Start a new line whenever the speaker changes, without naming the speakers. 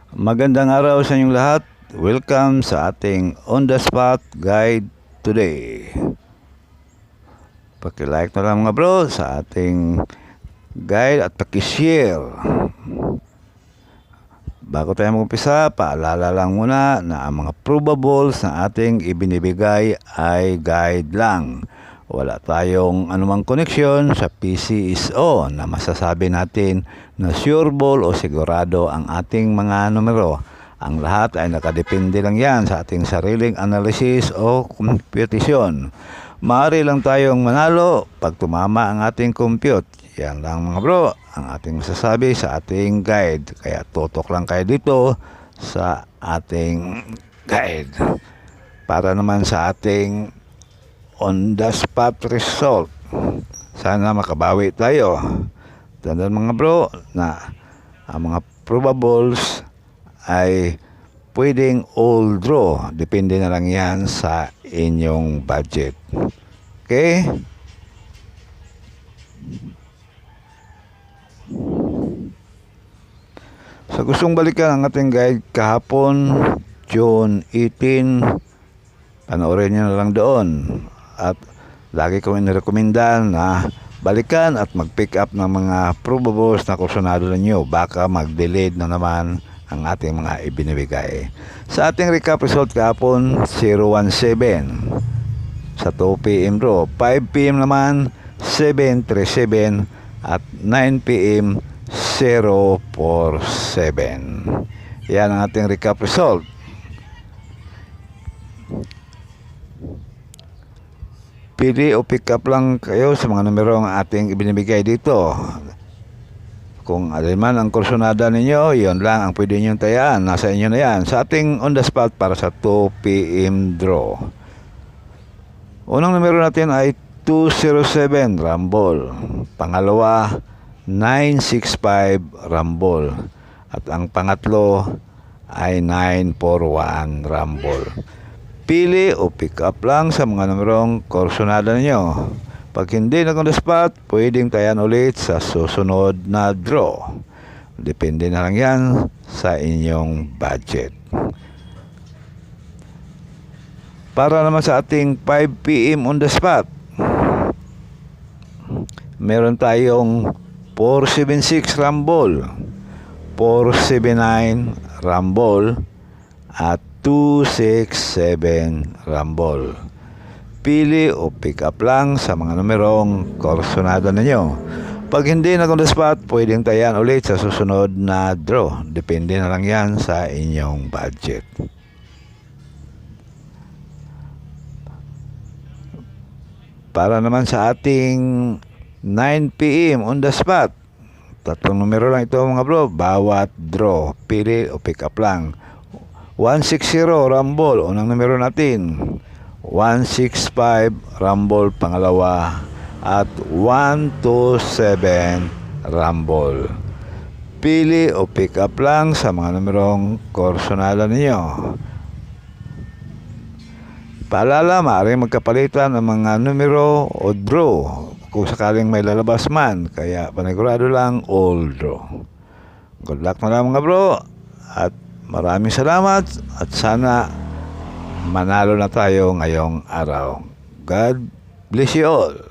Magandang araw sa inyong lahat. Welcome sa ating On The Spot Guide today. Paki-like na lang mga bro sa ating guide at paki-share. Bago tayo mag-umpisa, paalala lang muna na ang mga probables na ating ibinibigay ay guide lang. Wala tayong anumang koneksyon sa PCSO na masasabi natin na sure ball o sigurado ang ating mga numero. Ang lahat ay nakadepende lang yan sa ating sariling analysis o computation. Maaari lang tayong manalo pag tumama ang ating compute. Yan lang mga bro ang ating masasabi sa ating guide. Kaya tutok lang kayo dito sa ating guide. Para naman sa ating on the spot result, sana makabawi tayo. Tandaan mga bro na ang mga probables ay pwedeng all draw. Depende na lang yan sa inyong budget. Okay? Sa gustong balikan ang ating guide kahapon, June 18, panoorin nyo na lang doon. At lagi ko inirekomenda na balikan at mag-pick up ng mga probables na kursunado ninyo. Baka mag-delayed na naman ang ating mga ibinibigay. Sa ating recap result kahapon, 017 sa 2 PM draw. 5 PM naman, 737 at 9 PM, 047. Yan ang ating recap result. Pili o pick up lang kayo sa mga numero ang ating ibinibigay dito. Kung alin man ang kursunada ninyo, yon lang ang pwede nyo tayaan. Nasa inyo na yan. Sa ating on the spot para sa 2 PM draw. Unang numero natin ay 207 Rumble. Pangalawa, 965 Rumble. At ang pangatlo ay 941 Rumble. Pili o pick up lang sa mga numerong kursunada ninyo. Pag hindi na on the spot, pwedeng tayan ulit sa susunod na draw. Depende na lang yan sa inyong budget. Para naman sa ating 5 PM on the spot, meron tayong 476 Rumble, 479 Rumble, at 267 Rumble. Pili o pick up lang sa mga numerong kursunada ninyo. Pag hindi na on the spot, pwedeng tayan ulit sa susunod na draw. Depende na lang yan sa inyong budget. Para naman sa ating 9 PM on the spot, tatlong numero lang ito mga bro, bawat draw. Pili o pick up lang. 160 Rumble, unang numero natin. 165 Rumble, pangalawa. At 127 Rumble. Pili o pick up lang sa mga numerong kursunada ninyo. Paalala, maaaring magkapalitan ng mga numero o draw kung sakaling may lalabas man. Kaya panigurado lang all draw. Good luck na lang mga bro. At maraming salamat at sana manalo na tayo ngayong araw. God bless you all.